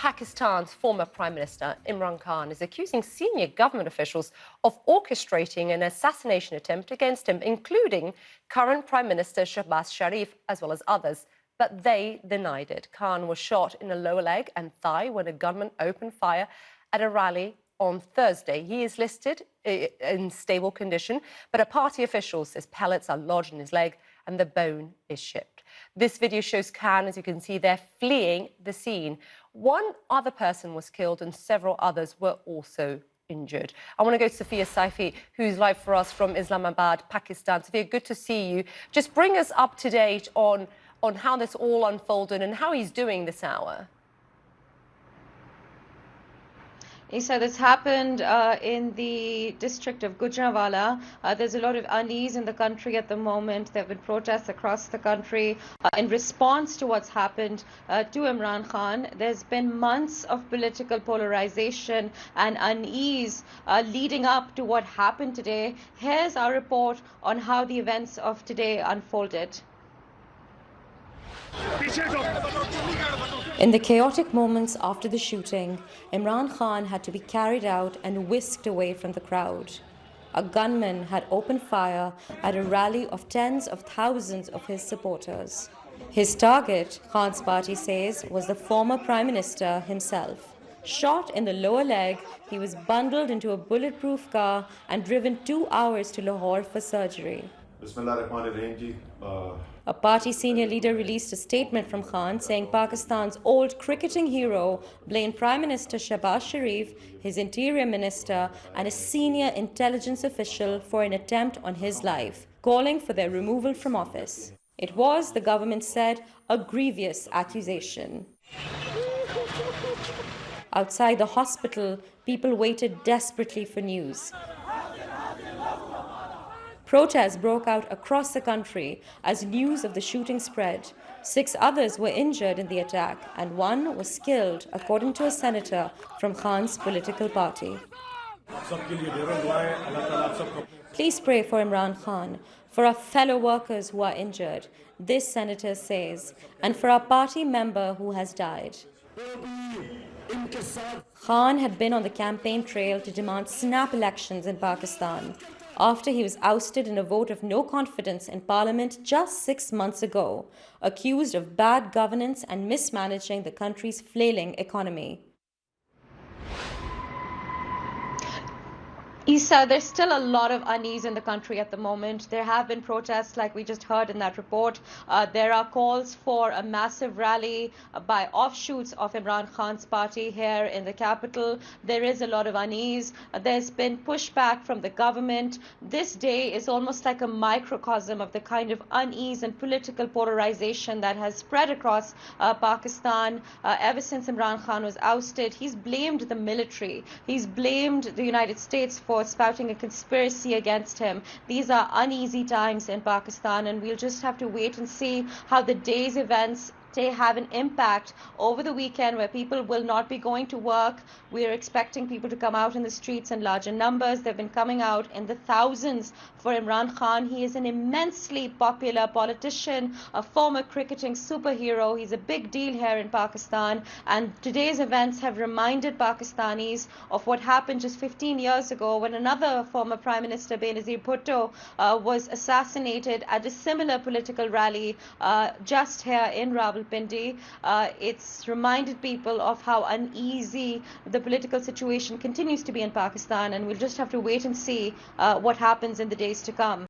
Pakistan's former Prime Minister Imran Khan is accusing senior government officials of orchestrating an assassination attempt against him, including current Prime Minister Shehbaz Sharif, as well as others. But they denied it. Khan was shot in the lower leg and thigh when a gunman opened fire at a rally on Thursday. He is listed in stable condition, but a party official says pellets are lodged in his leg and the bone is shipped. This video shows Khan, as you can see there, fleeing the scene. One other person was killed and several others were also injured. I want to go to Sophia Saifi, who's live for us from Islamabad, Pakistan. Sophia, good to see you. Just bring us up to date on how this all unfolded and how he's doing this hour. Isa, this happened in the district of Gujranwala. There's a lot of unease in the country at the moment. There have been protests across the country in response to what's happened to Imran Khan. There's been months of political polarization and unease leading up to what happened today. Here's our report on how the events of today unfolded. In the chaotic moments after the shooting, Imran Khan had to be carried out and whisked away from the crowd. A gunman had opened fire at a rally of tens of thousands of his supporters. His target, Khan's party says, was the former Prime Minister himself. Shot in the lower leg, he was bundled into a bulletproof car and driven 2 hours to Lahore for surgery. A party senior leader released a statement from Khan saying Pakistan's old cricketing hero blamed Prime Minister Shehbaz Sharif, his interior minister, and a senior intelligence official for an attempt on his life, calling for their removal from office. It was, the government said, a grievous accusation. Outside the hospital, people waited desperately for news. Protests broke out across the country as news of the shooting spread. 6 others were injured in the attack, and 1 was killed, according to a senator from Khan's political party. Please pray for Imran Khan, for our fellow workers who are injured, this senator says, and for our party member who has died. Khan had been on the campaign trail to demand snap elections in Pakistan, after he was ousted in a vote of no confidence in Parliament just 6 months ago, accused of bad governance and mismanaging the country's flailing economy. Isa, there's still a lot of unease in the country at the moment. There have been protests, like we just heard in that report. There are calls for a massive rally by offshoots of Imran Khan's party here in the capital. There is a lot of unease. There's been pushback from the government. This day is almost like a microcosm of the kind of unease and political polarization that has spread across Pakistan ever since Imran Khan was ousted. He's blamed the military. He's blamed the United States for spouting a conspiracy against him. These are uneasy times in Pakistan, and we'll just have to wait and see how the day's events have an impact over the weekend, where people will not be going to work. We're expecting people to come out in the streets in larger numbers. They've been coming out in the thousands for Imran Khan. He is an immensely popular politician, a former cricketing superhero. He's a big deal here in Pakistan, and today's events have reminded Pakistanis of what happened just 15 years ago when another former Prime Minister, Benazir Bhutto, was assassinated at a similar political rally just here in Rawalpindi. It's reminded people of how uneasy the political situation continues to be in Pakistan, and we'll just have to wait and see what happens in the days to come.